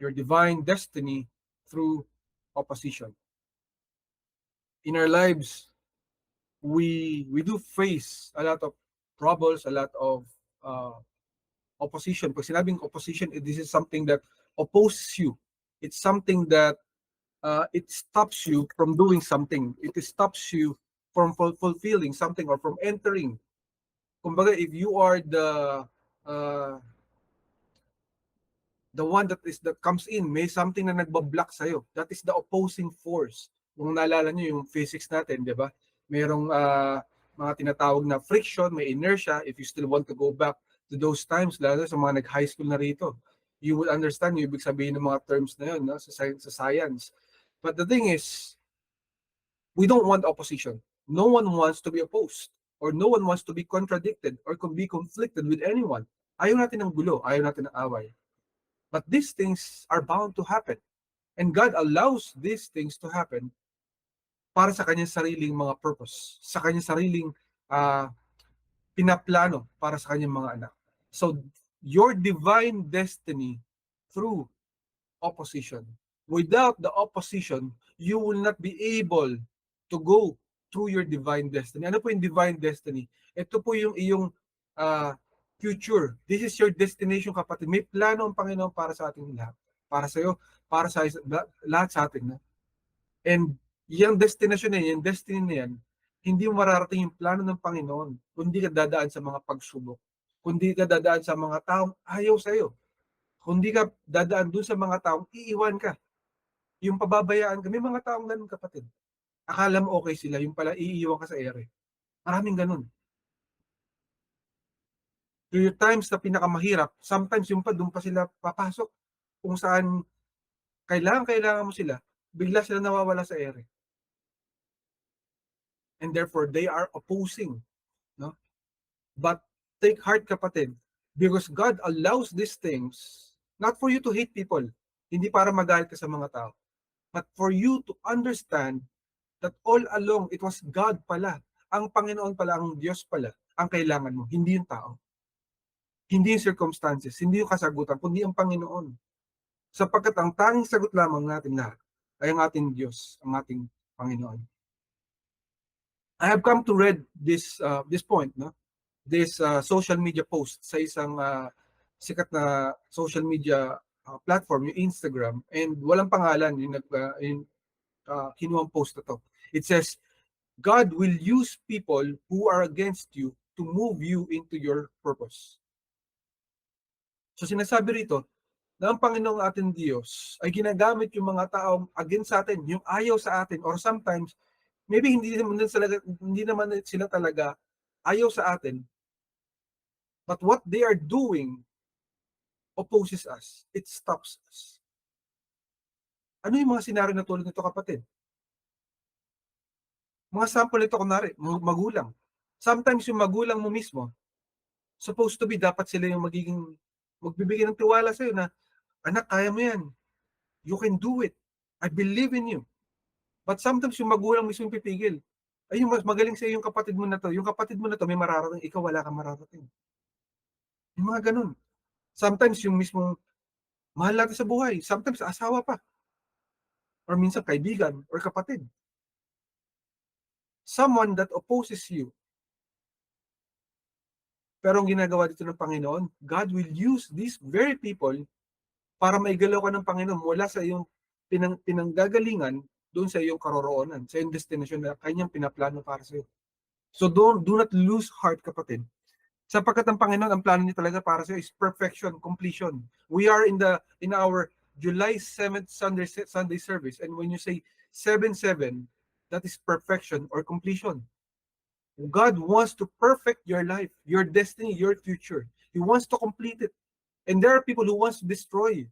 your divine destiny through opposition. In our lives, we do face a lot of troubles, a lot of opposition. Pag sinabing opposition, this is something that opposes you. It's something that it stops you from doing something. It stops you from fulfilling something or from entering. Kumbaga, if you are uh, the one that comes in, may something na nagbablock sa'yo. That is the opposing force. Kung naalala nyo yung physics natin, di ba? Merong mga tinatawag na friction, may inertia. If you still want to go back to those times, lalo sa mga nag-high school na rito, you will understand yung ibig sabihin ng mga terms na yun, no? sa science. But the thing is, we don't want opposition. No one wants to be opposed, or no one wants to be contradicted or be conflicted with anyone. Ayaw natin ng gulo, ayaw natin ng away. But these things are bound to happen. And God allows these things to happen para sa kanyang sariling mga purpose, sa kanyang sariling pinaplano para sa kanyang mga anak. So, your divine destiny through opposition. Without the opposition, you will not be able to go through your divine destiny. Ano po yung divine destiny? Ito po yung iyong future. This is your destination, kapatid. May plano ang Panginoon para sa ating lahat. Para sa iyo, para sa lahat sa atin. And yung destination na yan, yung destiny na yan, hindi mo mararating yung plano ng Panginoon kundi ka dadaan sa mga pagsubok. Kundi ka dadaan sa mga taong ayaw sa iyo. Kundi ka dadaan dun sa mga taong iiwan ka. Yung pababayaan ka. May mga taong ganun, kapatid. Akala mo okay sila, yung pala iiwan ka sa ere. Maraming ganun. Yung times na pinakamahirap, sometimes yung pa, doon pa sila papasok. Kung saan kailangan mo sila, bigla sila nawawala sa ere. And therefore, they are opposing. No? But take heart, kapatid, because God allows these things not for you to hate people, hindi para magalit ka sa mga tao, but for you to understand that all along, it was God pala, ang Panginoon pala, ang Diyos pala, ang kailangan mo, hindi yung tao. Hindi yung circumstances, hindi yung kasagutan, kundi ang Panginoon. Sapagkat ang tanging sagot lamang natin lahat ay ang ating Diyos, ang ating Panginoon. I have come to read this point, no? This social media post sa isang sikat na social media platform, yung Instagram, and walang pangalan yung kinuwang post na to. It says, God will use people who are against you to move you into your purpose. So sinasabi rito na ang Panginoong ating Diyos ay ginagamit yung mga taong against sa atin, yung ayaw sa atin, or sometimes maybe hindi naman sila talaga ayaw sa atin, but what they are doing opposes us. It stops us. Ano yung mga senaryo na tulad nito, kapatid? Mga sample nito, kunwari, magulang. Sometimes yung magulang mo mismo, supposed to be, dapat sila yung magbibigay ng tiwala sa'yo na, anak, kaya mo yan. You can do it. I believe in you. But sometimes yung magulang mismo yung pipigil. Ay, yung mas magaling sa'yo yung kapatid mo na to. Yung kapatid mo na to, may mararating. Ikaw wala kang mararating. Yung mga ganun. Sometimes yung mismong mahal natin sa buhay. Sometimes asawa pa. Or minsan kaibigan or kapatid. Someone that opposes you. Pero ang ginagawa dito ng Panginoon, God will use these very people para maigalaw ka ng Panginoon mula sa iyong pinanggagalingan doon sa iyong karoroonan, sa iyong destination na kanyang pinaplano para sa iyo. So do not lose heart, kapatid. Sapagkat ang Panginoon, ang plano niya talaga para sa iyo is perfection, completion. We are in our July 7th Sunday service, and when you say 7-7, that is perfection or completion. God wants to perfect your life, your destiny, your future. He wants to complete it. And there are people who wants to destroy.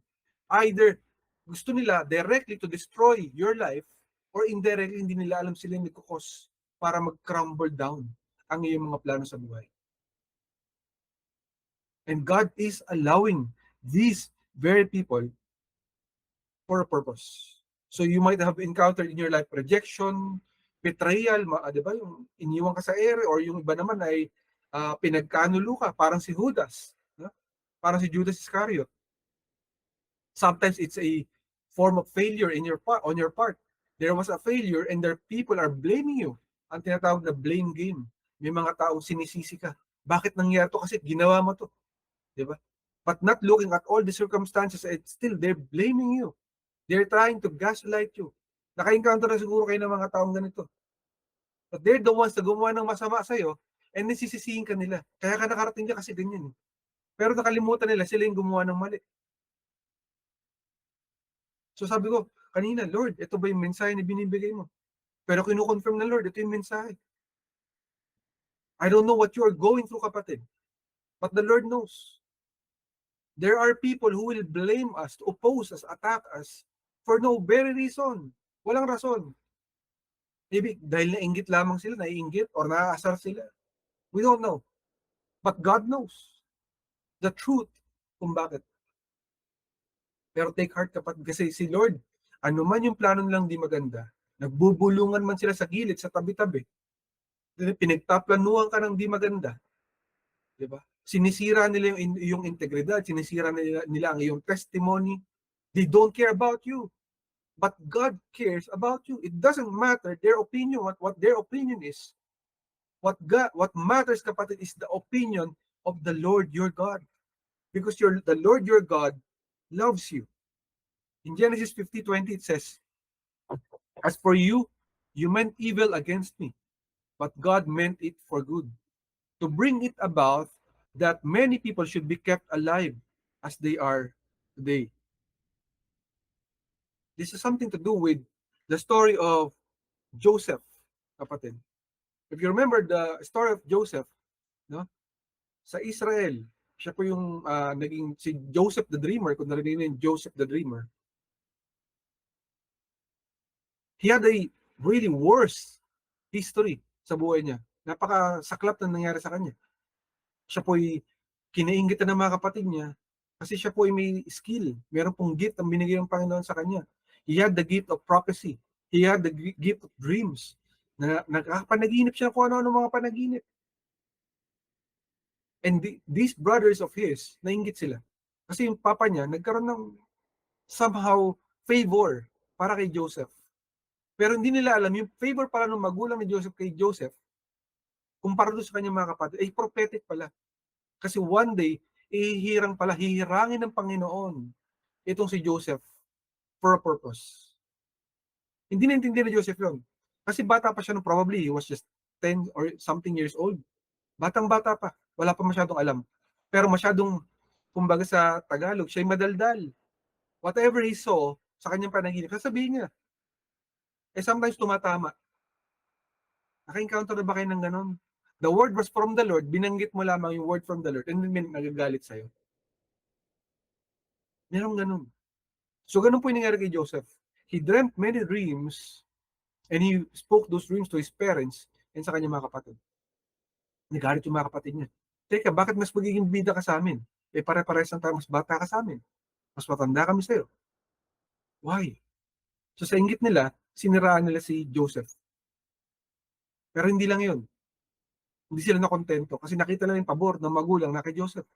Either gusto nila directly to destroy your life, or indirectly hindi nila alam sila yung nagkukos para mag-crumble down ang iyong mga plano sa buhay. And God is allowing these very people for a purpose. So you might have encountered in your life rejection, betrayal, di ba? Yung iniwan ka sa ere, or yung iba naman ay pinagkanulo ka, parang si Judas, no? Parang si Judas Iscariot. Sometimes it's a form of failure in your part, on your part. There was a failure and there people are blaming you. Ang tinatawag na blame game. May mga taong sinisisi ka. Bakit nangyari to? Kasi ginawa mo to. Di ba? But not looking at all the circumstances, it's still they're blaming you. They're trying to gaslight you. Naka-encounter na siguro kayo ng mga taong ganito. But they're the ones na gumawa ng masama sa'yo and nasisisihin ka nila. Kaya ka nakarating dyan kasi ganyan. Pero nakalimutan nila sila yung gumawa ng mali. So sabi ko, kanina, Lord, ito ba yung mensahe na binibigay mo? Pero kinukonfirm na Lord, ito yung mensahe. I don't know what you are going through, kapatid. But the Lord knows. There are people who will blame us, to oppose us, attack us for no very reason. Walang rason. Maybe dahil nainggit lamang sila, naiinggit, or naaasar sila. We don't know. But God knows the truth kung bakit. Pero take heart, kapatid, kasi si Lord, ano man yung plano nilang di maganda, nagbubulungan man sila sa gilid, sa tabi-tabi, pinagtaplanuhan ka ng di maganda, di ba? Sinisira nila yung integridad, sinisira nila ang iyong testimony. They don't care about you. But God cares about you. It doesn't matter their opinion, what their opinion is. What matters, kapatid, is the opinion of the Lord your God. Because the Lord your God loves you. In Genesis 50:20 it says, as for you, you meant evil against me, but God meant it for good, to bring it about that many people should be kept alive as they are today. This is something to do with the story of Joseph, kapatid. If you remember the story of Joseph, no? Sa Israel, siya po yung naging si Joseph the Dreamer, kung narinig niyo yung Joseph the Dreamer. He had a really worse history sa buhay niya. Napakasaklap na nangyari sa kanya. Siya po'y kinainggitan ng mga kapatid niya kasi siya po'y may skill. Meron pong gift ang binigay ng Panginoon sa kanya. He had the gift of prophecy. He had the gift of dreams. Nakapanaginip siya kung ano-ano mga panaginip. And these brothers of his, nainggit sila. Kasi yung papa niya, nagkaroon ng somehow favor para kay Joseph. Pero hindi nila alam, yung favor pala ng magulang ni Joseph kay Joseph, kumpara doon sa kanyang mga kapatid, ay prophetic pala. Kasi one day, hihirangin ng Panginoon itong si Joseph for a purpose. Hindi naintindihan ni Joseph yun. Kasi bata pa siya, probably he was just 10 or something years old. Batang-bata pa. Wala pa masyadong alam. Pero masyadong, kumbaga sa Tagalog, siya'y madaldal. Whatever he saw sa kanyang panaginip, sasabihin niya. Sometimes tumatama. Naka-encounter na ba kayo ng ganun? The word was from the Lord, binanggit mo lamang yung word from the Lord, and then nagagalit sa'yo. Merong ganun. So ganun po yung nangyari kay Joseph. He dreamt many dreams, and he spoke those dreams to his parents and sa kanyang mga kapatid. Nagalit yung mga kapatid niya. Teka, bakit mas magiging bida ka sa amin? Pare-pares lang tayo, mas bata ka sa amin. Mas matanda kami sa'yo. Why? So sa inggit nila, siniraan nila si Joseph. Pero hindi lang yun. Hindi sila nakontento kasi nakita nila yung pabor ng magulang na kay Joseph.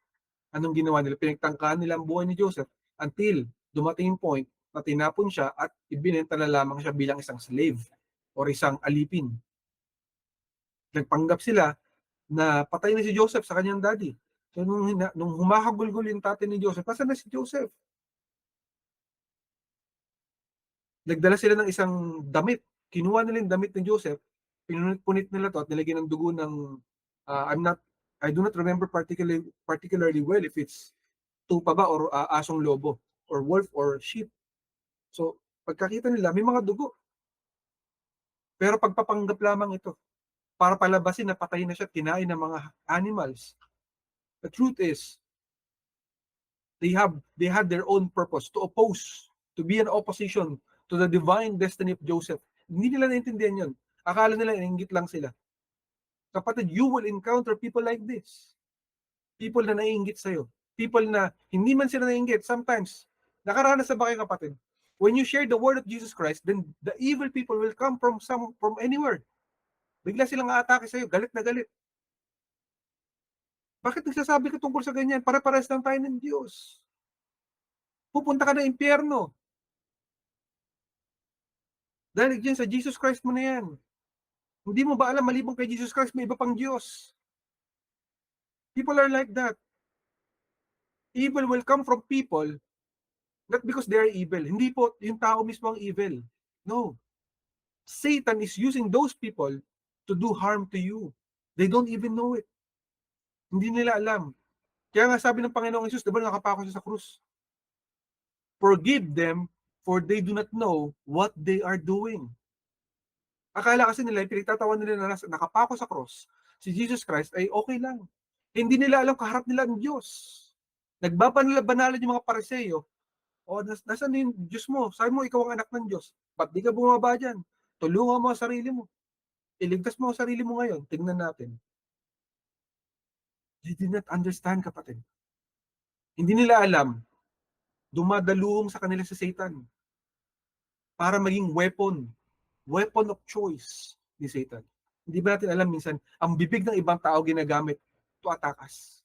Anong ginawa nila? Pinagtangkahan nila ang buhay ni Joseph until dumating yung point na tinapon siya at ibinenta na lamang siya bilang isang slave or isang alipin. Nagpanggap sila na patay na si Joseph sa kanyang daddy. So nung humahagulgol yung tatay ni Joseph, nasaan na si Joseph? Nagdala sila ng isang damit. Kinuha nila yung damit ni Joseph, pinunit-punit nila to at nilagyan ng dugo ng I do not remember particularly well if it's tupa ba or asong lobo or wolf or sheep. So pagkakita nila may mga dugo. Pero pagpapanggap lamang ito para palabasin na patay na siya at kinain ng mga animals. The truth is they had their own purpose to oppose, to be an opposition to the divine destiny of Joseph. Hindi nila naintindihan yun. Akala nila inggit lang sila. Kapatid, you will encounter people like this. People na naiinggit sa'yo. People na hindi man sila naiinggit. Sometimes, nakaranas na ba kayo, kapatid? When you share the word of Jesus Christ, then the evil people will come from anywhere. Bigla silang aatake sa'yo, galit na galit. Bakit nagsasabi ka tungkol sa ganyan? Para-pares lang tayo ng Diyos. pupunta ka ng impyerno. Dahil diyan sa Jesus Christ mo na yan. Hindi mo ba alam, maliban kay Jesus Christ, may iba pang Diyos. People are like that. Evil will come from people, not because they are evil. Hindi po yung tao mismo ang evil. No. Satan is using those people to do harm to you. They don't even know it. Hindi nila alam. Kaya nga sabi ng Panginoong Jesus, diba nakapako siya sa krus? Forgive them, for they do not know what they are doing. Akala kasi nila, pinagtatawan nila na nakapako sa cross, si Jesus Christ ay okay lang. Hindi nila alam kaharap nila ang Diyos. Nagbabanalan yung mga Pariseo, o nasaan yung Diyos mo? Sabi mo, ikaw ang anak ng Diyos. Ba't di ka bumaba dyan? Tulungan mo ang sarili mo. Iligtas mo ang sarili mo ngayon. Tingnan natin. They did not understand, kapatid. Hindi nila alam, dumadalawang sa kanila si Satan para maging weapon of choice ni Satan. Hindi ba natin alam minsan, ang bibig ng ibang tao ginagamit to attack us.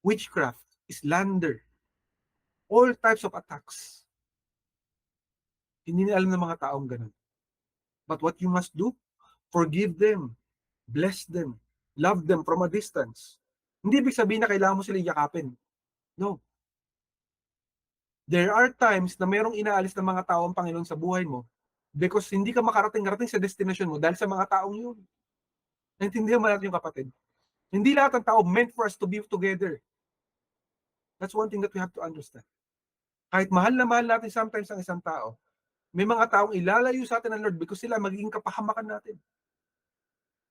Witchcraft, slander, all types of attacks. Hindi nila alam ng mga taong ganun. But what you must do, forgive them, bless them, love them from a distance. Hindi ibig sabihin na kailangan mo sila yakapin. No. There are times na mayroong inaalis ng mga tao ang Panginoon sa buhay mo because hindi ka makarating sa destination mo dahil sa mga taong yun. Naintindihan mo natin yung kapatid. Hindi lahat ng tao meant for us to be together. That's one thing that we have to understand. Kahit mahal na mahal natin sometimes ang isang tao, may mga taong ilalayo sa atin ng Lord because sila magiging kapahamakan natin.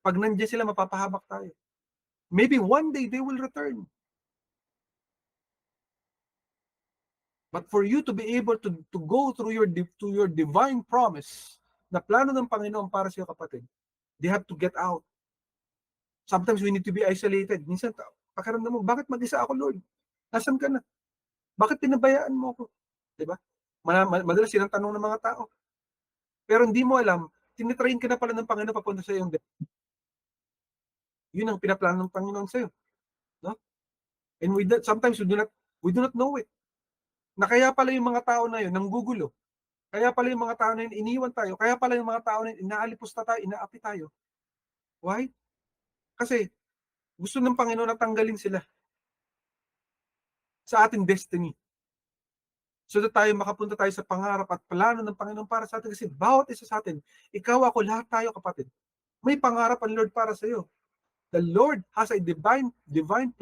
Pag nandiyan sila, mapapahamak tayo. Maybe one day they will return. But for you to be able to go through your divine promise, na plano ng Panginoon para sa iyo, kapatid, they have to get out. Sometimes we need to be isolated. Minsan, pakiramdam mo, bakit mag-isa ako, Lord? Nasaan ka na? Bakit pinabayaan mo ako? Diba? Madalas yun ang tanong ng mga tao. Pero hindi mo alam, tinitrain ka na pala ng Panginoon papunta sa iyong death. Yun ang pinaplano ng Panginoon sa iyo. No? And sometimes we do not know it. Na kaya pala yung mga tao na yun nanggugulo. Kaya pala yung mga tao na yun iniwan tayo. Kaya pala yung mga tao na yun inaalipusta tayo, inaapi tayo. Why? Kasi gusto ng Panginoon na tanggalin sila sa ating destiny. So that tayo makapunta tayo sa pangarap at plano ng Panginoon para sa atin. Kasi bawat isa sa atin, ikaw, ako, lahat tayo, kapatid, may pangarap ang Lord para sa iyo. The Lord has a divine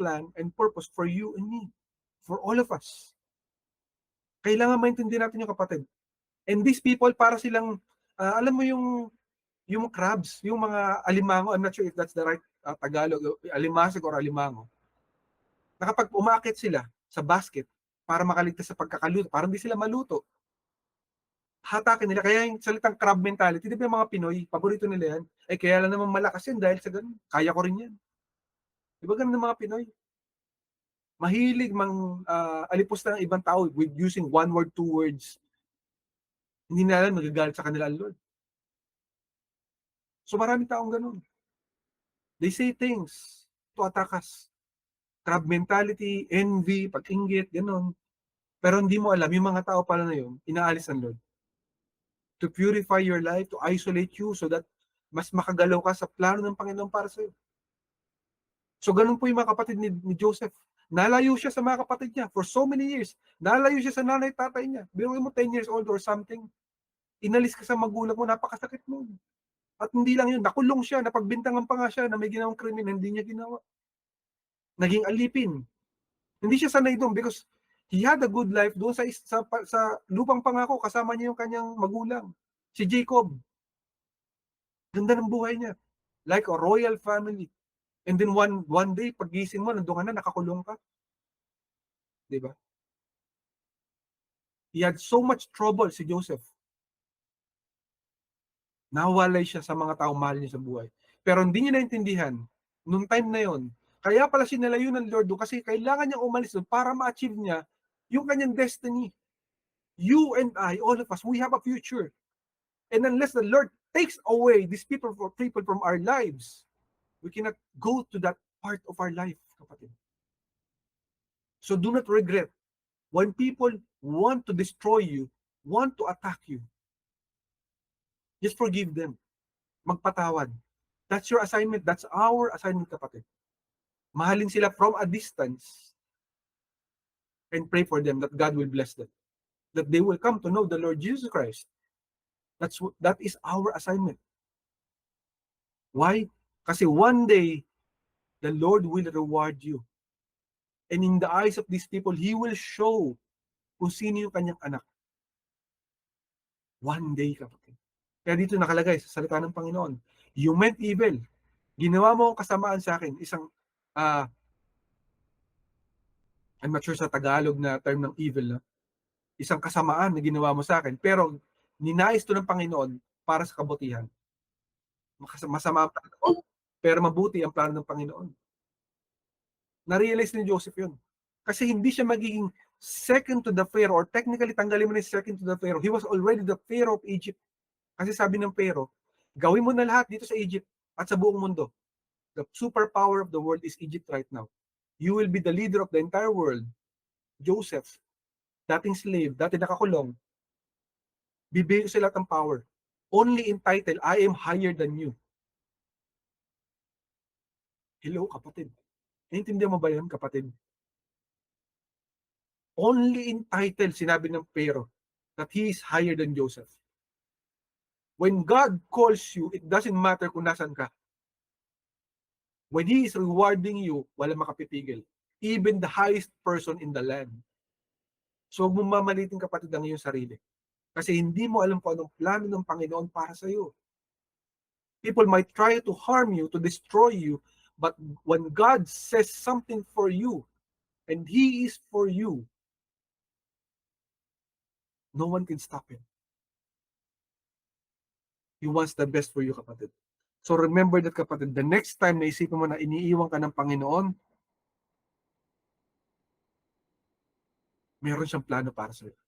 plan and purpose for you and me. For all of us. Kailangan maintindihan natin yung kapatid. And these people, para silang, alam mo yung crabs, yung mga alimango, I'm not sure if that's the right Tagalog, alimasag or alimango, na kapag umakit sila sa basket para makaligtas sa pagkakaluto, parang di sila maluto, hatakin nila. Kaya yung salitang crab mentality, di ba yung mga Pinoy, paborito nila yan, ay kaya lang naman malakas yan dahil sa ganun, kaya ko rin yan. Di ba ganun ng mga Pinoy? Mahilig alipusta ng ibang tao with using one word, two words. Hindi na alam, nagagalit sa kanila ang Lord. So maraming taong ganun. They say things to attack us. Crab mentality, envy, pag-inggit, ganun. Pero hindi mo alam, yung mga tao pala na yun, inaalis ng Lord. To purify your life, to isolate you so that mas makagalaw ka sa plano ng Panginoon para sa iyo. So ganun po yung mga kapatid ni Joseph. Nalayo siya sa mga kapatid niya for so many years. Nalayo siya sa nanay tatay niya. Biruin mo 10 years old or something. Inalis ka sa magulang mo, napakasakit mo. At hindi lang yun, nakulong siya, napagbintangan pa nga siya na may ginawang krimen, hindi niya ginawa. Naging alipin. Hindi siya sanay doon because he had a good life doon sa lupang pangako, kasama niya yung kanyang magulang, si Jacob. Ganda ng buhay niya. Like a royal family. And then one day, paggising mo, nandun ka na, nakakulong ka. Diba? He had so much trouble, si Joseph. Nawalay siya sa mga taong mahal niya sa buhay. Pero hindi niya naintindihan, nung time na yon, kaya pala sinalayo ng Lord doon kasi kailangan niyang umalis doon para ma-achieve niya yung kanyang destiny. You and I, all of us, we have a future. And unless the Lord takes away these people from our lives, we cannot go to that part of our life, kapatid. So do not regret When people want to destroy you, want to attack you, just forgive them. Magpatawad. That's your assignment. That's our assignment, kapatid. Mahalin sila from a distance and pray for them that God will bless them. That they will come to know the Lord Jesus Christ. That is our assignment. Why? Kasi one day, the Lord will reward you. And in the eyes of these people, He will show kung sino yung kanyang anak. One day, kapatid. Kaya dito nakalagay sa salita ng Panginoon, you meant evil. Ginawa mo ang kasamaan sa akin. Isang, I'm not sure sa Tagalog na term ng evil, no? Isang kasamaan na ginawa mo sa akin. Pero, ninais to ng Panginoon para sa kabutihan. Masama ang plano, pero mabuti ang plano ng Panginoon. Na-realize ni Joseph yun. Kasi hindi siya magiging second to the Pharaoh, or technically tanggalin mo na second to the Pharaoh. He was already the Pharaoh of Egypt. Kasi sabi ng Pharaoh, gawin mo na lahat dito sa Egypt at sa buong mundo. The superpower of the world is Egypt right now. You will be the leader of the entire world. Joseph, dating slave, dati nakakulong, bibigay ko sa lahat ng power. Only in title, I am higher than you. Hello, kapatid. Naintindihan mo ba yan, kapatid? Only in title, sinabi ng Pharaoh that he is higher than Joseph. When God calls you, it doesn't matter kung nasan ka. When He is rewarding you, wala makapipigil. Even the highest person in the land. So, huwag mong mamalitin, kapatid, ang iyong sarili. Kasi hindi mo alam kung anong plano ng Panginoon para sa iyo. People might try to harm you, to destroy you, but when God says something for you, and He is for you, no one can stop Him. He wants the best for you, kapatid. So remember that, kapatid, the next time na isipin mo na iniiwan ka ng Panginoon, meron siyang plano para sa iyo.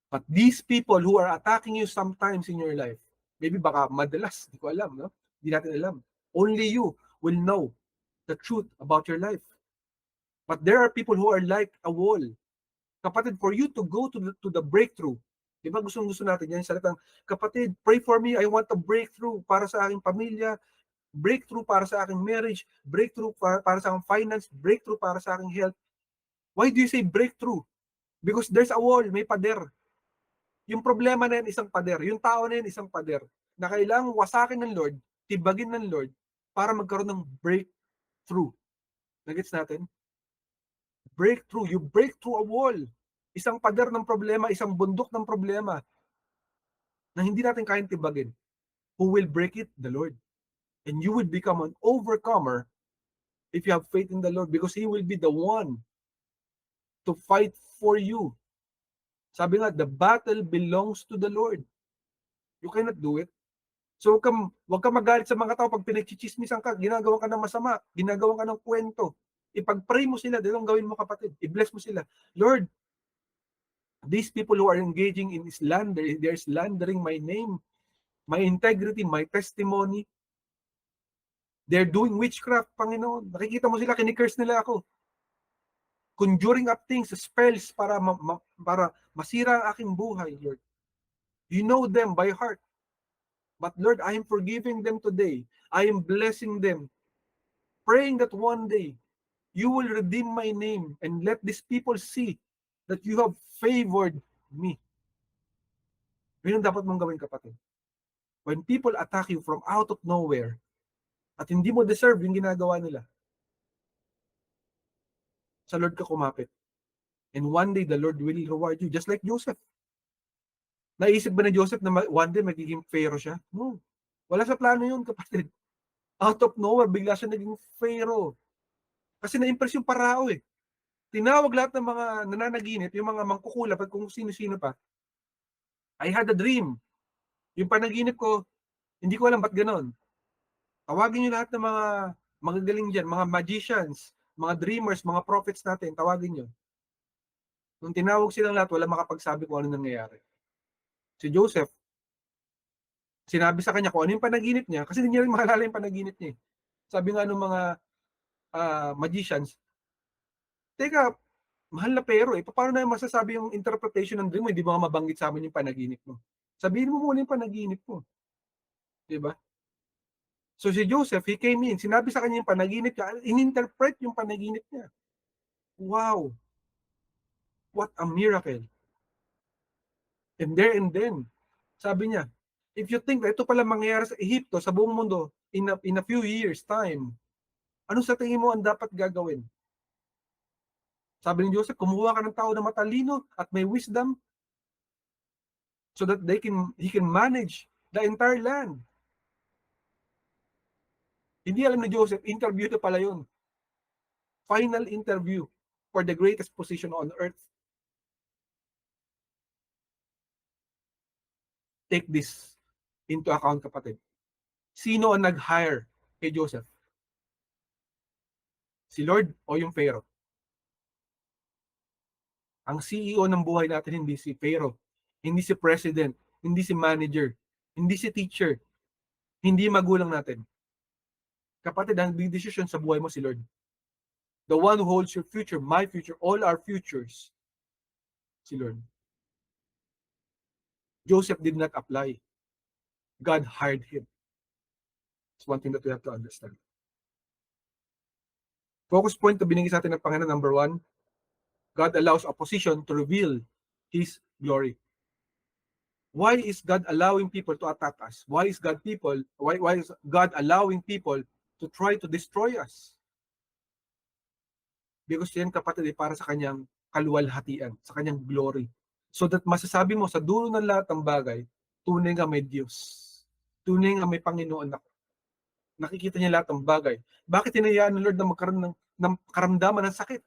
But these people who are attacking you sometimes in your life, maybe baka madalas, di ko alam, no? Di natin alam. Only you will know the truth about your life. But there are people who are like a wall. Kapatid, for you to go to the breakthrough, di ba gusto natin yan, salitang, kapatid, pray for me, I want a breakthrough para sa aking pamilya, breakthrough para sa aking marriage, breakthrough para sa aking finance, breakthrough para sa aking health. Why do you say breakthrough? Because there's a wall, may pader. Yung problema na yan, isang pader. Yung tao na yan, isang pader. Na kailangang wasakin ng Lord, tibagin ng Lord, para magkaroon ng breakthrough. Nagets natin? Breakthrough. You break through a wall. Isang pader ng problema, isang bundok ng problema na hindi natin kayang tibagin. Who will break it? The Lord. And you will become an overcomer if you have faith in the Lord, because He will be the one to fight for you. Sabi nga, the battle belongs to the Lord. You cannot do it. So wag ka magalit sa mga tao pag pinagchichismisan ka, ginagawa ka ng masama, ginagawa ka ng kwento. Ipag-pray mo sila, dahil ang gawin mo, kapatid. I-bless mo sila. Lord, these people who are engaging in slander, they're slandering my name, my integrity, my testimony. They're doing witchcraft, Panginoon. Nakikita mo sila, kinikurse nila ako. Conjuring up things, spells para masira ang aking buhay, Lord. You know them by heart. But Lord, I am forgiving them today. I am blessing them. Praying that one day, you will redeem my name and let these people see that you have favored me. Yun ang dapat mong gawin, kapatid. When people attack you from out of nowhere, at hindi mo deserve yung ginagawa nila, sa Lord ka kumapit. And one day, the Lord will reward you, just like Joseph. Naisip ba na Joseph na one day magiging Pharaoh siya? No. Wala sa plano yun, kapatid. Out of nowhere, bigla siya naging Pharaoh. Kasi na-impress yung Parao eh. Tinawag lahat ng mga nananaginip, yung mga mangkukulap at kung sino-sino pa. I had a dream. Yung panaginip ko, hindi ko alam ba't ganon. Tawagin nyo lahat ng mga magagaling dyan, mga magicians, mga dreamers, mga prophets natin, tawagin nyo. Nung tinawag silang lahat, wala makapagsabi kung ano nangyayari. Si Joseph, sinabi sa kanya kung ano yung panaginip niya, kasi hindi niya rin makalala yung panaginip niya. Sabi nga ng mga magicians, teka, Mahal na pero eh. Paano na masasabi yung interpretation ng dream mo? Hindi mo nga mabanggit sa amin yung panaginip mo. Sabihin mo muna yung panaginip mo. Diba? So si Joseph, he came in, sinabi sa kanya yung panaginip niya, ininterpret yung panaginip niya. Wow! What a miracle! And there and then, sabi niya, if you think na ito pala mangyayari sa Ehipto, sa buong mundo, in a few years time, ano sa tingin mo ang dapat gagawin? Sabi ni Joseph, kumuha ka ng tao na matalino at may wisdom so that he can manage the entire land. Hindi alam ni Joseph, interview na pala yun. Final interview for the greatest position on earth. Take this into account, kapatid. Sino ang nag-hire kay Joseph? Si Lord o yung Pharaoh? Ang CEO ng buhay natin hindi si Pharaoh, hindi si president, hindi si manager, hindi si teacher, hindi magulang natin. Kapatid, ang big decision sa buhay mo si Lord. The one who holds your future, my future, all our futures, si Lord. Joseph did not apply. God hired him. It's one thing that we have to understand. Focus point na binigay sa atin ng Panginoon, number 1, God allows opposition to reveal His glory. Why is God allowing people to attack us? Why is God allowing people to try to destroy us? Because yan, kapatid, ay para sa kanyang kaluwalhatian, sa kanyang glory. So that masasabi mo sa dulo ng lahat ng bagay, tunay nga may Diyos. Tunay nga may Panginoon ako. Nakikita niya lahat ng bagay. Bakit hinayaan ng Lord na magkaroon ng karamdaman ng sakit?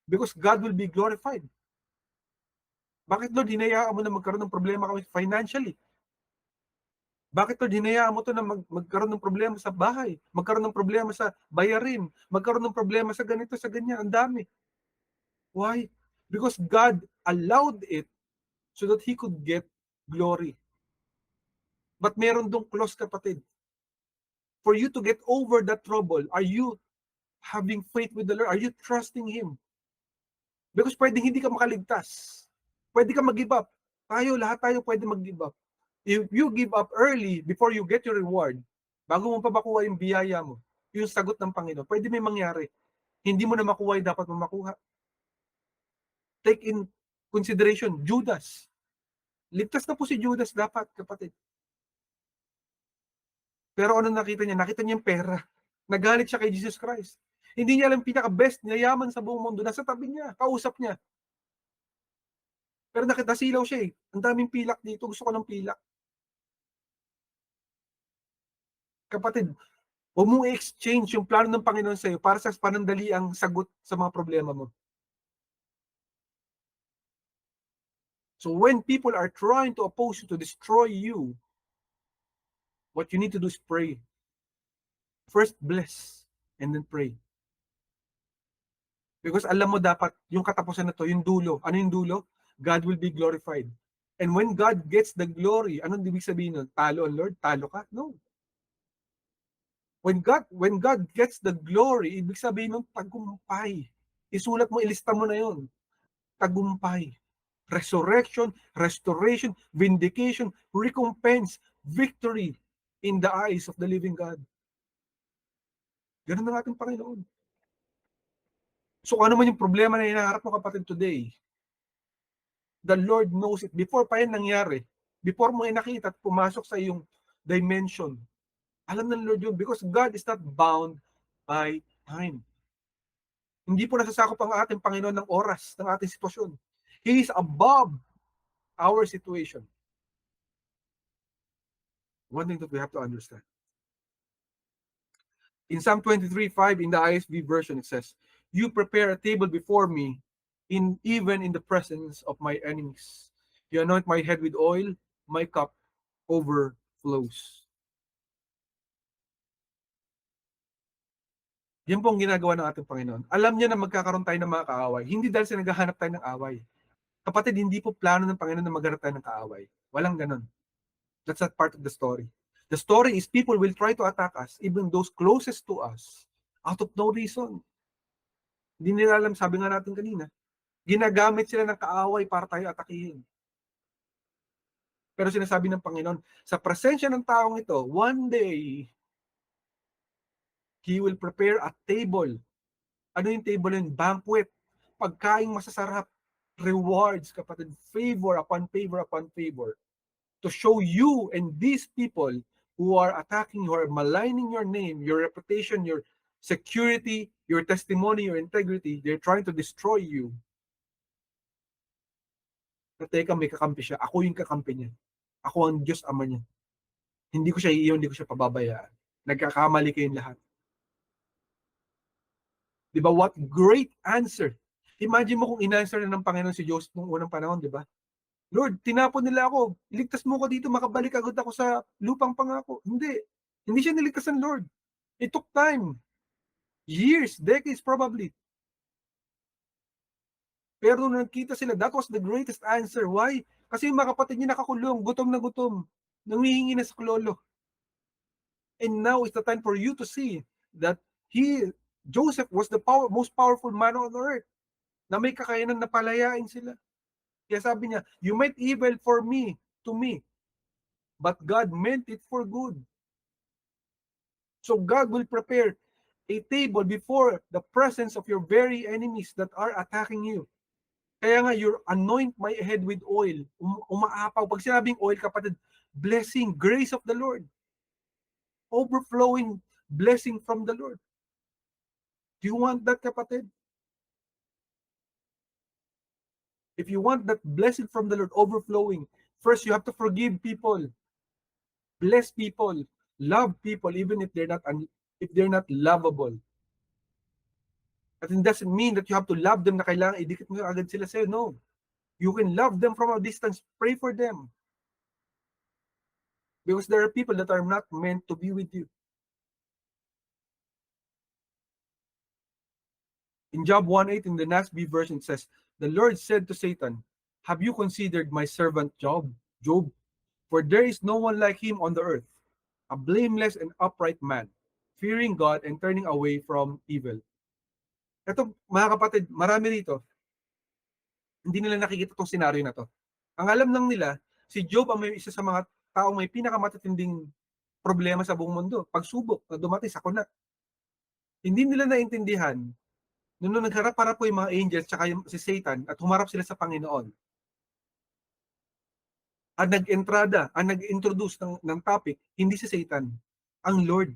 Because God will be glorified. Bakit, Lord, hinayaan mo na magkaroon ng problema kami financially? Bakit, Lord, hinayaan mo to na magkaroon ng problema sa bahay, magkaroon ng problema sa bayarin, magkaroon ng problema sa ganito, sa ganyan, ang dami. Why? Because God allowed it so that He could get glory. But meron dong clause, kapatid. For you to get over that trouble, are you having faith with the Lord? Are you trusting Him? Because pwedeng hindi ka makaligtas. Pwede ka mag-give up. Lahat tayo pwede mag-give up. If you give up early before you get your reward, bago mo pa makuha yung biyaya mo, yung sagot ng Panginoon, pwede may mangyari. Hindi mo na makuha yung dapat mo makuha. Take in consideration, Judas. Ligtas na po si Judas dapat, kapatid. Pero ano nakita niya? Nakita niya yung pera. Nagalit siya kay Jesus Christ. Hindi niya alam pinaka-best, yayaman sa buong mundo. Nasa tabi niya, kausap niya. Pero nakitasilaw siya eh. Ang daming pilak dito. Gusto ko ng pilak. Kapatid, huwag mong i-exchange yung plano ng Panginoon sa iyo para sa panandali ang sagot sa mga problema mo. So when people are trying to oppose you, to destroy you, what you need to do is pray. First, bless, and then pray. Because alam mo dapat, yung katapusan na to, yung dulo. Ano yung dulo? God will be glorified. And when God gets the glory, anong ibig sabihin nun? Talo ang Lord? Talo ka? No. When God gets the glory, ibig sabihin nun, tagumpay. Isulat mo, ilista mo na yun. Tagumpay. Resurrection, restoration, vindication, recompense, victory in the eyes of the living God. Ganun ang ating Panginoon. So ano man yung problema na hinaharap mo, kapatid, today, the Lord knows it. Before pa yan nangyari, before mo nakita at pumasok sa iyong dimension, alam ng Lord yun because God is not bound by time. Hindi po nasasakop ang ating Panginoon ng oras, ng ating sitwasyon. He is above our situation. One thing that we have to understand. In Psalm 23:5 in the ISV version, it says, "You prepare a table before me, even in the presence of my enemies. You anoint my head with oil, my cup overflows." Yan po ang ginagawa ng ating Panginoon. Alam niya na magkakaroon tayo ng mga kaaway. Hindi dahil sa naghahanap tayo ng away. Kapatid, hindi po plano ng Panginoon na maghanap tayo ng kaaway. Walang ganun. That's not part of the story. The story is people will try to attack us, even those closest to us, out of no reason. Hindi nila alam, sabi nga natin kanina, ginagamit sila ng kaaway para tayo atakihin. Pero sinasabi ng Panginoon, sa presensya ng taong ito, one day, He will prepare a table. Ano yung table yun? Banquet. Pagkaing masasarap. Rewards, kapatid. Favor upon favor upon favor. To show you and these people who are attacking you, or maligning your name, your reputation, your security, your testimony, your integrity, they're trying to destroy you. Na teka, may kakampi siya. Ako yung kakampi niya. Ako ang Diyos Ama niya. Hindi ko siya iiyon, hindi ko siya pababayaan. Nagkakamali kayong lahat. Di ba? What great answer. Imagine mo kung in-answer na ng Panginoon si Joseph nung unang panahon, di ba? Lord, tinapon nila ako. Iligtas mo ko dito, makabalik agad ako sa lupang pangako. Hindi. Hindi siya niligtas ng Lord. It took time. Years, decades probably. Pero nung nakita sila, that was the greatest answer. Why? Kasi yung mga kapatid niya nakakulong, gutom na gutom. Nangihingi na sa klolo. And now is the time for you to see that Joseph was the most powerful man on earth, na may kakayanan na palayain sila. Kaya sabi niya, you meant evil for me, to me, but God meant it for good. So God will prepare a table before the presence of your very enemies that are attacking you. Kaya nga, you anoint my head with oil. Umaapaw. Pag sinabing oil, kapatid, blessing, grace of the Lord. Overflowing blessing from the Lord. Do you want that, kapatid? If you want that blessing from the Lord overflowing, first you have to forgive people, bless people, love people, even if they're not lovable. At it doesn't mean that you have to love them na kailangan idikit mo agad sila sa'yo. No. You can love them from a distance. Pray for them. Because there are people that are not meant to be with you. In Job 1:8 in the NASB version it says, the Lord said to Satan, have you considered my servant Job? For there is no one like him on the earth, a blameless and upright man, fearing God and turning away from evil. Ito, mga kapatid, marami rito, hindi nila nakikita itong senaryo na to. Ang alam lang nila, si Job ang may isa sa mga taong may pinakamatitinding problema sa buong mundo, pagsubok na dumating sa kuna. Hindi nila naintindihan, nung nagharap-harap po yung mga angels tsaka si Satan at humarap sila sa Panginoon, ang nag-entrada, ang nag-introduce ng topic, hindi si Satan, ang Lord.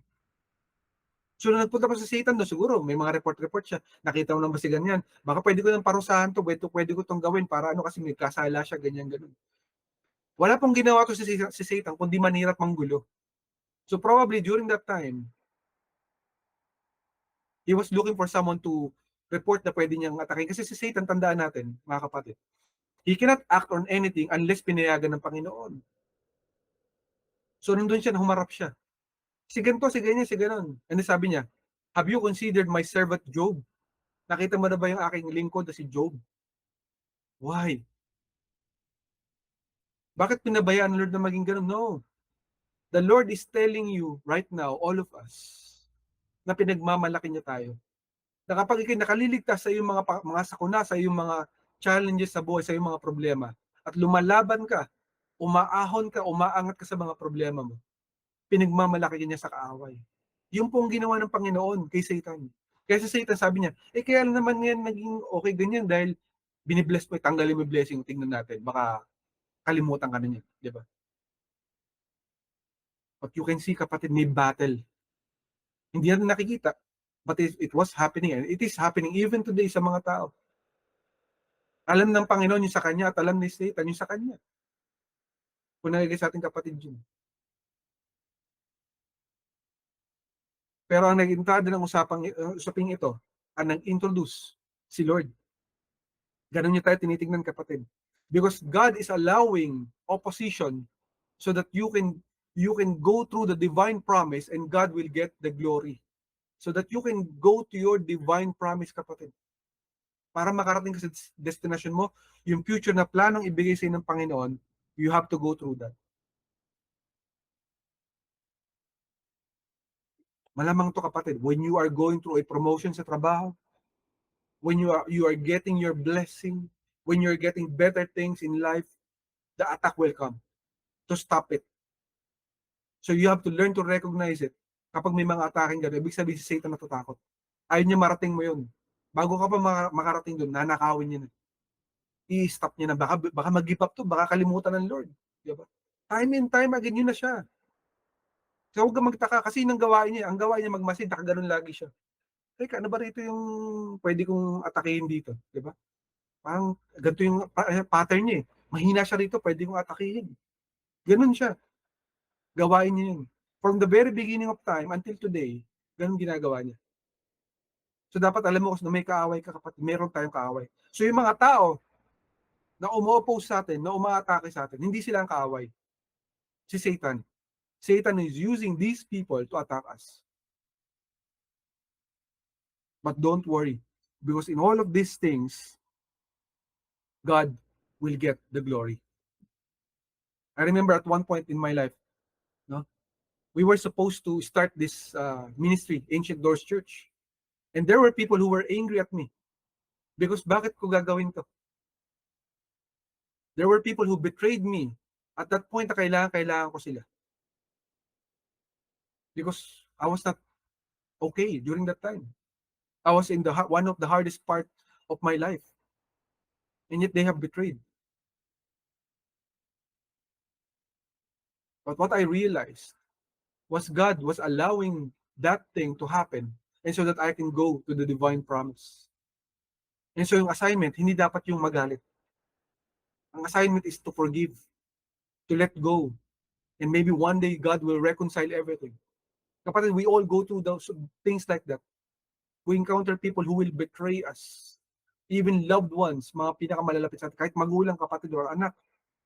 So nung nagpunta pa sa Satan, no, siguro may mga report siya, nakita mo ng basigan yan, baka pwede ko nang parusahan to, pwede ko tong gawin para ano kasi may kasala siya, ganyan. Wala pong ginawa to si Satan kundi manirap manggulo. So probably during that time, he was looking for someone to report na pwede niyang atakin. Kasi si Satan, tandaan natin, mga kapatid, he cannot act on anything unless pinayagan ng Panginoon. So nandun siya, humarap siya. Si ganito, si ganyan, si ganon. And sabi niya, have you considered my servant Job? Nakita mo na ba yung aking lingkod na si Job? Why? Bakit pinabayaan ng Lord na maging ganon? No. The Lord is telling you right now, all of us, na pinagmamalaki niya tayo. Na kapag ikay nakaliligtas sa iyong mga sakuna, sa iyong mga challenges sa buhay, sa iyong mga problema, at lumalaban ka, umaahon ka, umaangat ka sa mga problema mo, pinagmamalaki niya sa kaaway. Yung pong ginawa ng Panginoon kay Satan. Kaya sa Satan sabi niya, kaya naman yan naging okay ganyan dahil binibless mo, tanggalin mo yung blessing, tingnan natin, baka kalimutan ka na niya, di ba? But you can see, kapatid, may battle. Hindi natin nakikita, but it was happening, and it is happening even today sa mga tao. Alam ng Panginoon yung sa kanya at alam ni Satan yung sa kanya. Kung nagiging sa ating kapatid yun. Pero ang nag-entrada ng usaping ito, ang nag-introduce si Lord. Ganun niya tayo tinitingnan, kapatid. Because God is allowing opposition so that you can go through the divine promise and God will get the glory. So that you can go to your divine promise, kapatid. Para makarating ka sa destination mo, yung future na planong ibigay sa ng Panginoon, you have to go through that. Malamang to, kapatid, when you are going through a promotion sa trabaho, when you are getting your blessing, when you're getting better things in life, the attack will come to stop it. So you have to learn to recognize it. Kapag may mga attacking gano'n, ibig sabihin si Satan natatakot. Ayaw niya marating mo yun. Bago ka pa makarating doon, nanakawin niya na. I-stop niya na. Baka mag-give up to, baka kalimutan ng Lord. Diba? Time and time again, yun na siya. So huwag kang magtaka kasi yun ang gawain niya. Ang gawain niya magmasid, nakaganon lagi siya. Teka, ano ba rito yung pwede kong atakihin dito? Diba? Parang ganito yung pattern niya eh. Mahina siya rito, pwede kong atakihin. Ganun siya. Gawain niya yun. From the very beginning of time until today, ganun ginagawa niya. So dapat alam mo kung may kaaway ka kapatid, meron tayong kaaway. So yung mga tao na umo-oppose sa atin, na umaatake sa atin, hindi sila ang kaaway. Si Satan. Satan is using these people to attack us. But don't worry, because in all of these things, God will get the glory. I remember at one point in my life, no, we were supposed to start this ministry, Ancient Doors Church. And there were people who were angry at me. Because bakit ko gagawin to? There were people who betrayed me. At that point, kailangan ko sila. Because I was not okay during that time. I was in one of the hardest part of my life. And yet they have betrayed. But what I realized was God was allowing that thing to happen and so that I can go to the divine promise. And so yung assignment, hindi dapat yung magalit. Ang assignment is to forgive, to let go. And maybe one day God will reconcile everything. Kapatid, we all go through those things like that. We encounter people who will betray us. Even loved ones, mga pinakamalalapit sa atin, kahit magulang, kapatid, or anak,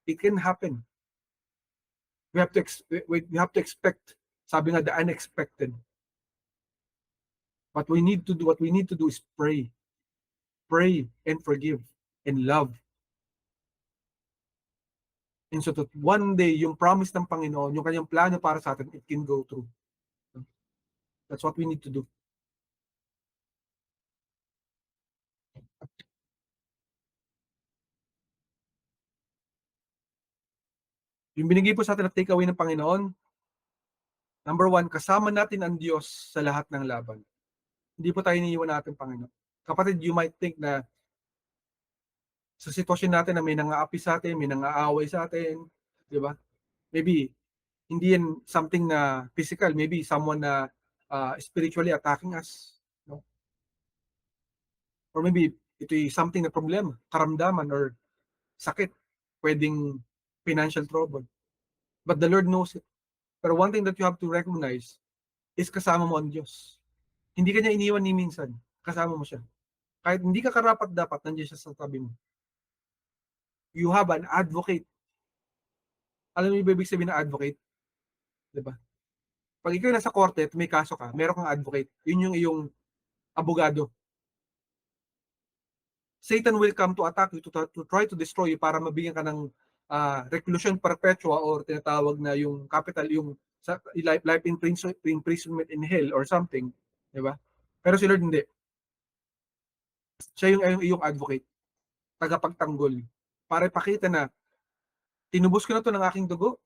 it can happen. We have to expect, sabi nga, the unexpected. But what we need to do is pray. Pray and forgive and love. And so that one day, yung promise ng Panginoon, yung kanyang plano para sa atin, it can go through. That's what we need to do. Yung binigay po sa atin na takeaway ng Panginoon, number one, kasama natin ang Diyos sa lahat ng laban. Hindi po tayo iniiwan natin, Panginoon. Kapatid, you might think na sa sitwasyon natin na may nang-aapi sa atin, may nang-aaway sa atin, di ba? Maybe, hindi yan something na physical. Maybe someone na spiritually attacking us. No? Or maybe, ito ay something na problema, karamdaman, or sakit. Pwedeng financial trouble. But the Lord knows it. Pero one thing that you have to recognize is kasama mo ang Diyos. Hindi ka niya iniwan ni minsan. Kasama mo siya. Kahit hindi ka karapat-dapat, nandiyan siya sa tabi mo. You have an advocate. Alam mo yung ibig sabihin ng advocate? Diba? Pag ikaw nasa korte at may kaso ka, meron kang advocate. Yun yung iyong abogado. Satan will come to attack you, to try to destroy you para mabigyan ka ng reclusion perpetua or tinatawag na yung capital, yung life imprisonment in hell or something. Diba? Pero si Lord hindi. Siya yung iyong advocate. Tagapagtanggol. Para ipakita na tinubos ko na to ng aking dugo.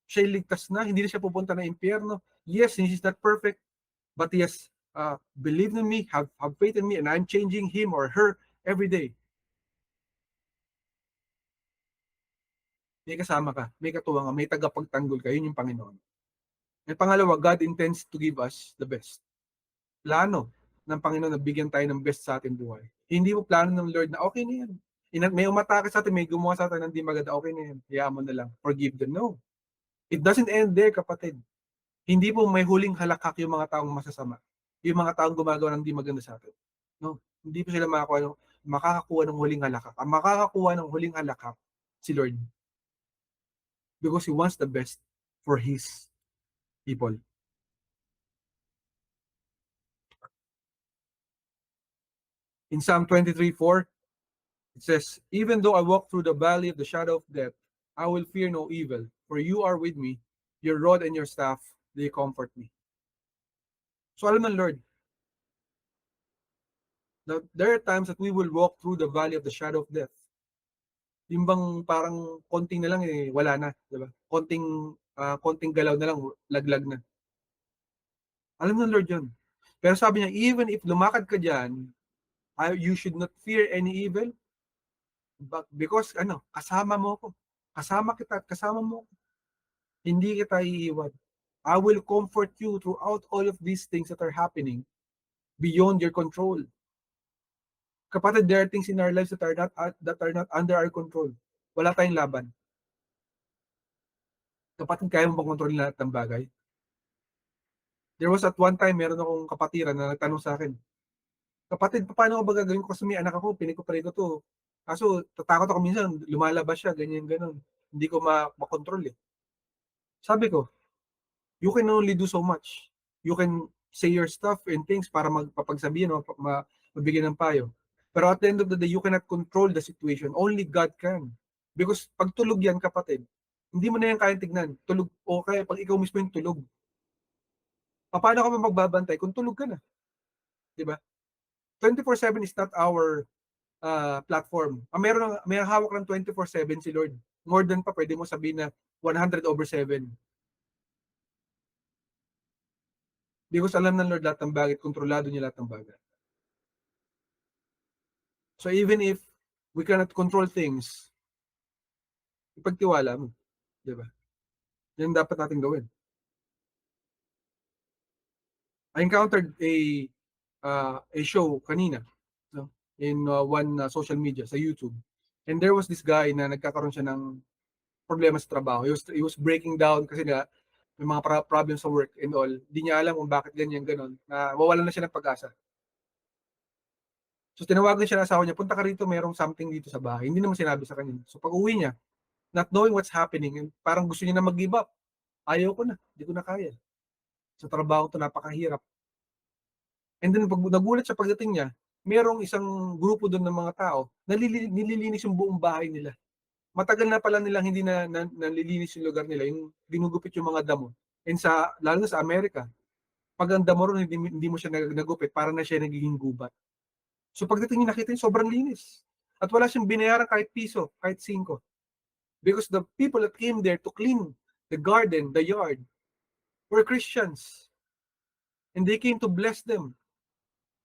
Siya ligtas na, hindi na siya pupunta ng impyerno. Yes, he is not perfect, but he has believed in me, have faith in me, and I'm changing him or her every day. May kasama ka, may katuwang ka, may tagapagtanggol ka, yun yung Panginoon. At pangalawa, God intends to give us the best. Plano ng Panginoon na bigyan tayo ng best sa ating buhay. Hindi mo plano ng Lord na okay na yan. May umatake sa atin, may gumawa sa atin, hindi maganda, okay na yan. Hayaan mo na lang, forgive them. No. It doesn't end there, kapatid. Hindi po may huling halakhak yung mga taong masasama. Yung mga taong gumagawa ng hindi maganda sa atin. No? Hindi po sila makakakuha ng huling halakhak. Ang makakakuha ng huling halakhak, si Lord. Because He wants the best for His people. In Psalm 23:4, it says, even though I walk through the valley of the shadow of death, I will fear no evil, for you are with me, your rod and your staff, they comfort me. So alam ng Lord, Now, there are times that we will walk through the valley of the shadow of death. Yung bang parang konting na lang wala na, di ba? Konting galaw na lang, laglag na. Alam ng Lord yun. Pero sabi niya, even if lumakad ka dyan, you should not fear any evil, because kasama mo ako. Kasama kita at kasama mo ako. Hindi kita iiwan. I will comfort you throughout all of these things that are happening beyond your control. Kapatid, there are things in our lives that are not under our control. Wala tayong laban. Kapatid, kaya mo bang kontrolin lahat ng bagay? There was at one time, meron akong kapatiran na nagtanong sa akin, kapatid, paano ko ba gagawin ko kasi may anak ako, pinikuparay ko to. Kaso, tatakot ako minsan, lumalabas siya, ganyan, ganon. Hindi ko makontrol eh. Sabi ko, you can only do so much. You can say your stuff and things para magpapagsabihin o mabigyan ng payo. Pero at the end of the day, you cannot control the situation. Only God can. Because pag tulog yan, kapatid, hindi mo na yan kayang tignan. Tulog, o kaya pag ikaw mismo yung tulog. Paano ka magbabantay kung tulog ka na? Diba? 24/7 is not our platform. May hawak ng 24/7 si Lord. More than pa, pwede mo sabihin na 100/7. Because alam ng Lord lahat ng bagay, kontrolado niya lahat ng bagay. So even if we cannot control things, ipagtiwala mo. Diba? Yan dapat natin gawin. I encountered a show kanina, no, in one social media, sa YouTube. And there was this guy na nagkakaroon siya ng problema sa trabaho. He was breaking down kasi nga may mga problems sa work and all. Hindi niya alam kung bakit ganyan ganon. Mawalan na siya ng pag-asa. So tinawagan siya ng asawa niya, punta ka rito, merong something dito sa bahay. Hindi naman sinabi sa kanya. So pag uwi niya, not knowing what's happening, parang gusto niya na mag-give up. Ayaw ko na, hindi ko na kaya. Sa trabaho to napakahirap. And then pag nagulat siya pagdating niya, merong isang grupo doon ng mga tao na nililinis yung buong bahay nila. Matagal na pala nilang hindi na nalilinis yung lugar nila, yung ginugupit yung mga damo. And lalo na sa Amerika, pag ang damo ron, hindi mo siya nagupit, para na siya nagiging gubat. So pagdating niya, nakita niya, sobrang linis. At wala siyang binayaran kahit piso, kahit 5. Because the people that came there to clean the garden, the yard, were Christians. And they came to bless them.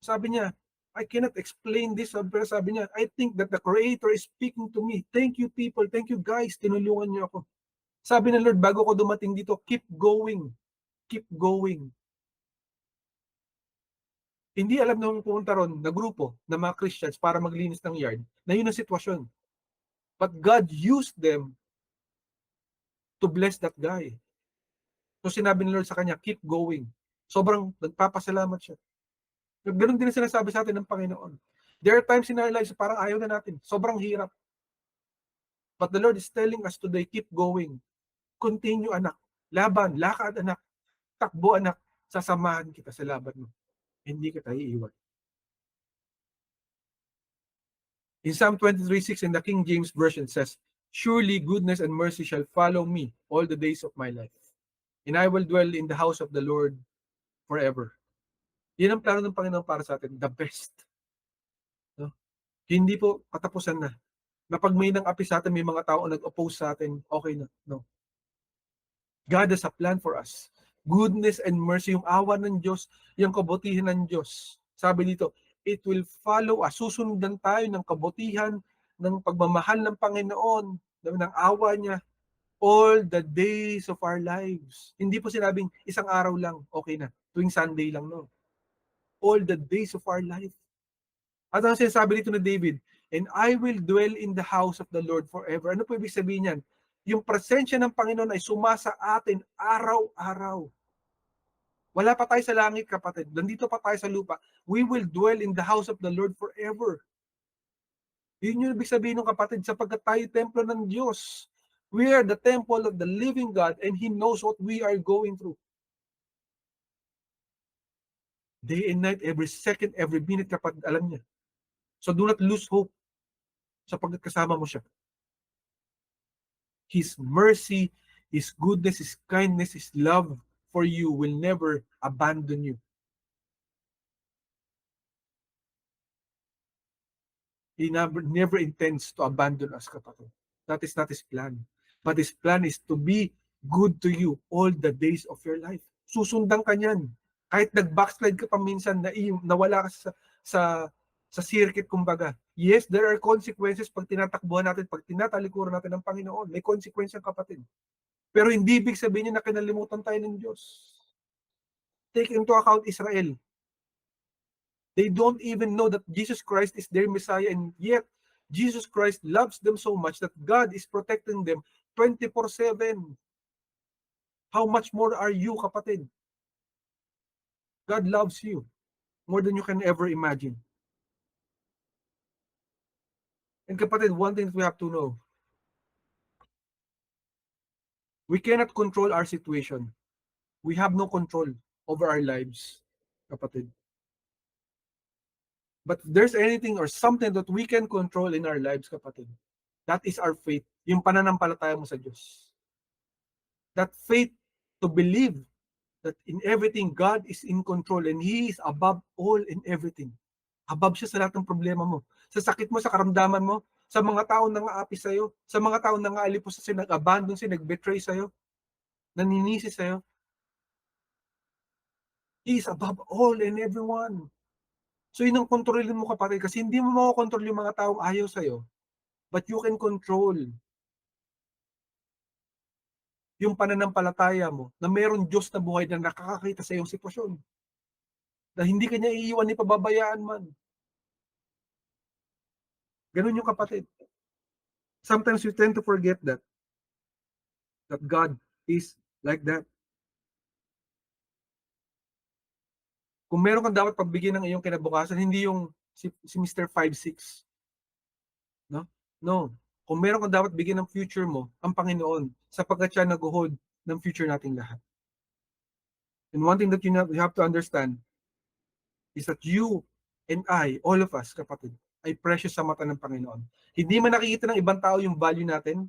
Sabi niya, I cannot explain this, pero sabi niya, I think that the Creator is speaking to me. Thank you people, thank you guys, tinulungan niyo ako. Sabi ng Lord, bago ko dumating dito, keep going. Keep going. Hindi alam nung pumunta ron na grupo ng mga Christians para maglinis ng yard, na yun ang sitwasyon. But God used them to bless that guy. So sinabi ng Lord sa kanya, keep going. Sobrang nagpapasalamat siya. Ganun din ang sinasabi sa atin ng Panginoon. There are times in our lives parang ayaw na natin. Sobrang hirap. But the Lord is telling us today, keep going. Continue, anak. Laban, lakad, anak. Takbo, anak. Sasamahan kita sa laban mo. Hindi kita iiwan. In Psalm 23:6 in the King James Version says, surely goodness and mercy shall follow me all the days of my life. And I will dwell in the house of the Lord forever. Yan ang plano ng Panginoon para sa atin, the best. No? Hindi po katapusan na. Na pag may nang api sa atin, may mga tao nag-oppose sa atin, okay na. No. God has a plan for us. Goodness and mercy, yung awa ng Diyos, yung kabutihan ng Diyos. Sabi dito, it will follow us. Susundan tayo ng kabutihan, ng pagmamahal ng Panginoon, ng awa niya, all the days of our lives. Hindi po sinabing isang araw lang, okay na. Tuwing Sunday lang, no. All the days of our life. At ang sinasabi dito ni David, and I will dwell in the house of the Lord forever. Ano po ibig sabihin yan? Yung presensya ng Panginoon ay sumasa atin araw-araw. Wala pa tayo sa langit, kapatid. Nandito pa tayo sa lupa. We will dwell in the house of the Lord forever. Yun yung ibig sabihin ng kapatid, sapagkat tayo templo ng Diyos. We are the temple of the living God and He knows what we are going through. Day and night, every second, every minute, kapatid, alam niya. So do not lose hope sapagkat kasama mo siya. His mercy, His goodness, His kindness, His love for you will never abandon you. He never intends to abandon us, kapatid. That is not His plan. But His plan is to be good to you all the days of your life. Susundan ka niyan. Kahit nag-backslide ka pa minsan, nawala ka sa, sa circuit, kumbaga. Yes, there are consequences pag tinatakbuhan natin, pag tinatalikuran natin ng Panginoon. May consequence yan, kapatid. Pero hindi ibig sabihin niya na kinalimutan tayo ng Diyos. Take into account Israel. They don't even know that Jesus Christ is their Messiah, and yet Jesus Christ loves them so much that God is protecting them 24/7. How much more are you, kapatid? God loves you more than you can ever imagine. And kapatid, one thing that we have to know, we cannot control our situation. We have no control over our lives, kapatid. But if there's anything or something that we can control in our lives, kapatid, that is our faith, yung pananampalataya mo sa Diyos. That faith to believe that in everything God is in control and He is above all in everything. Above siya sa lahat ng problema mo. Sa sakit mo, sa karamdaman mo, sa mga taong nang-aapi sa'yo, sa mga taong nang-aalipos sa'yo, nag-abandon sa'yo, nag-betray sa'yo, naninisi sa'yo. He is above all and everyone. So yun ang kontrolin mo, kapatid, kasi hindi mo makokontrol yung mga taong ayaw sa'yo, but you can control yung pananampalataya mo na mayroong Diyos na buhay na nakakakita sa iyong sitwasyon. Na hindi kanya iiwan ni pababayaan man. Ganun yung kapatid. Sometimes we tend to forget that God is like that. Kung meron kang dapat pagbigyan ng iyong kinabukasan, hindi yung si Mr. 5'6". No? No. Kung meron kang dapat bigyan ng future mo, ang Panginoon, sapagkat siya nag-hold ng future nating lahat. And one thing that you have to understand is that you and I, all of us, kapatid, ay precious sa mata ng Panginoon. Hindi man nakikita ng ibang tao yung value natin,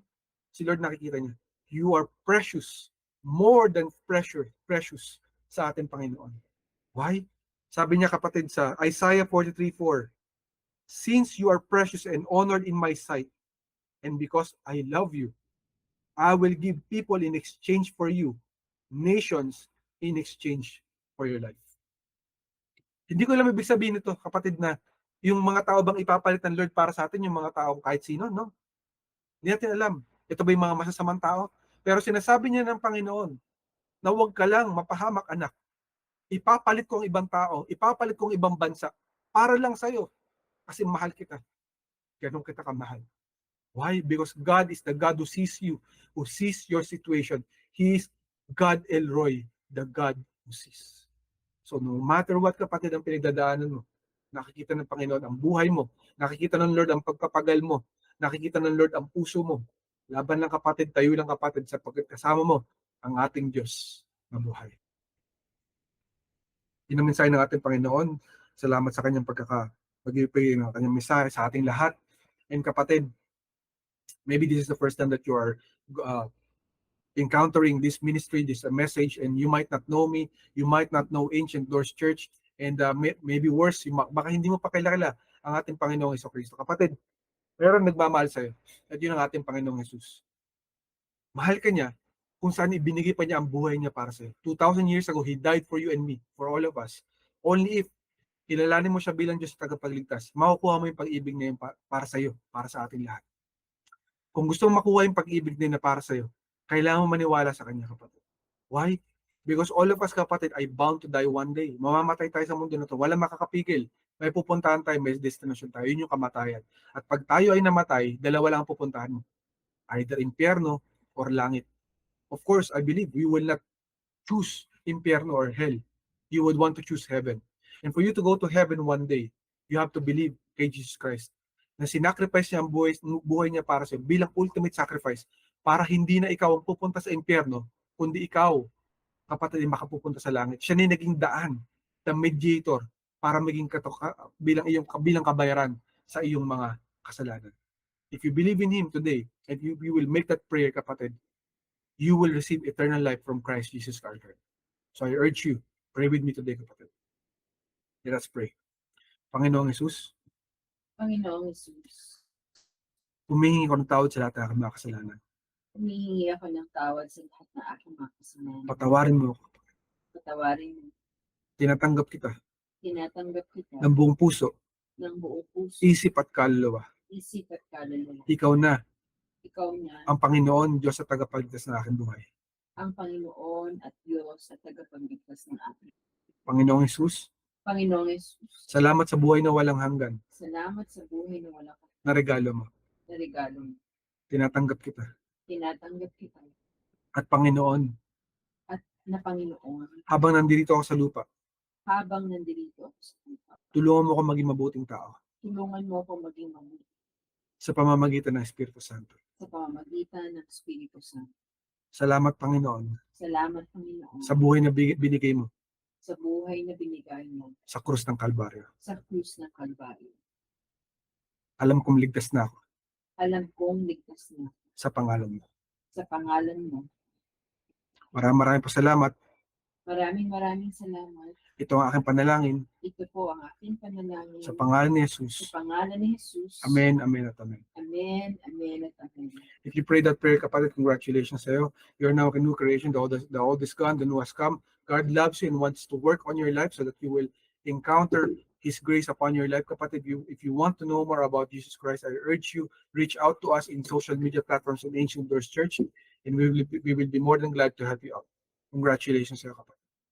si Lord nakikita niya. You are precious, more than precious sa ating Panginoon. Why? Sabi niya, kapatid, sa Isaiah 43:4, since you are precious and honored in my sight, and because I love you, I will give people in exchange for you, nations in exchange for your life. Hindi ko alam ibig sabihin nito, kapatid, na yung mga tao bang ipapalit ng Lord para sa atin, yung mga tao kahit sino, no? Hindi natin alam. Ito ba yung mga masasamang tao? Pero sinasabi niya ng Panginoon na huwag ka lang mapahamak, anak. Ipapalit ko ang ibang tao, ipapalit ko ang ibang bansa para lang sa'yo. Kasi mahal kita. Ganun kita kamahal. Why? Because God is the God who sees you, who sees your situation. He is God Elroy, the God who sees. So no matter what, kapatid, ang pinagdadaanan mo, nakikita ng Panginoon ang buhay mo, nakikita ng Lord ang pagpapagal mo, nakikita ng Lord ang puso mo. Laban lang, kapatid, tayo lang, kapatid, sapagkat kasama mo ang ating Diyos na buhay. Yun ang mensahe ng ating Panginoon. Salamat sa kanyang pag-ibigay ng kanyang mensahe sa ating lahat. And kapatid, maybe this is the first time that you are encountering this ministry, this message, and you might not know me, you might not know Ancient Doors Church, and maybe worse, baka hindi mo pa kilala ang ating Panginoong Jesucristo. Kapatid, meron nagmamahal sa'yo, at yun ang ating Panginoong Jesus. Mahal ka niya kung saan ibinigay pa niya ang buhay niya para sa'yo. 2,000 years ago, He died for you and me, for all of us. Only if kilalanin mo siya bilang Diyos tagapagligtas, makukuha mo yung pag-ibig niya para sa'yo, para sa ating lahat. Kung gusto mo makuha yung pag-ibig niya para sa'yo, kailangan mo maniwala sa kanya, kapatid. Why? Because all of us, kapatid, ay bound to die one day. Mamamatay tayo sa mundo na to. Walang makakapigil. May pupuntahan tayo, may destination tayo. Yun yung kamatayan. At pag tayo ay namatay, dalawa lang ang pupuntahan mo. Either impyerno or langit. Of course, I believe we will not choose impyerno or hell. You would want to choose heaven. And for you to go to heaven one day, you have to believe kay Jesus Christ na sinacrifice niya ang buhay niya para sa iyo bilang ultimate sacrifice para hindi na ikaw ang pupunta sa impyerno, kundi ikaw, kapatid, ay makapupunta sa langit. Siya na naging daan, the mediator, para maging bilang kabayaran sa iyong mga kasalanan. If you believe in Him today, and you will make that prayer, kapatid, you will receive eternal life from Christ Jesus our Lord. So I urge you, pray with me today, kapatid. Let us pray. Panginoong Jesus, Panginoong Jesus, Humihingi ko ng tawad sa lahat ng aking mga kasalanan. humihingi ako ng tawad sa lahat ng aking mga kasalanan. Patawarin mo ako. Patawarin mo. Tinatanggap kita Tinatanggap kita ng buong puso, ng buong puso, isip at kaluluwa. isip at kaluluwa. Ikaw na Ikaw na ang Panginoon, Diyos at tagapagligtas ng aking buhay. ang Panginoon at Diyos at tagapagligtas ng akin. Panginoong Jesus, Panginoong Jesus, salamat sa buhay na walang hanggan salamat sa buhay na wala ka na regalo mo. na regalo mo. Tinatanggap kita. Tinatanggap kita At Panginoon, na Panginoon habang nandito ako sa lupa, habang nandito ako sa lupa. tulungan mo ako maging mabuting tao Tulungan mo ako maging mabuti sa pamamagitan ng Espiritu Santo. sa pamamagitan ng Espiritu Santo. Salamat, Panginoon, Salamat, Panginoon, sa buhay na binigay mo sa buhay na binigay mo sa krus ng Kalbaryo. sa krus ng Kalbaryo. Alam kong ligtas na ako Alam kong ligtas na sa pangalan mo. sa pangalan mo. Maraming pasalamat. Maraming salamat. Ito ang aking panalangin Ito po ang aking panalangin sa pangalan ni sa Jesus. pangalan ni Jesus. Amen, amen at amen. Amen, amen at amen. If you pray that prayer, kapatid, congratulations sa'yo. You're now a new creation. The old is gone, the new has come. God loves you and wants to work on your life so that you will encounter His grace upon your life. Kapatid, if you want to know more about Jesus Christ, I urge you, reach out to us in social media platforms in Ancient Doors Church, and we will be more than glad to help you out. Congratulations sa'yo, kapatid.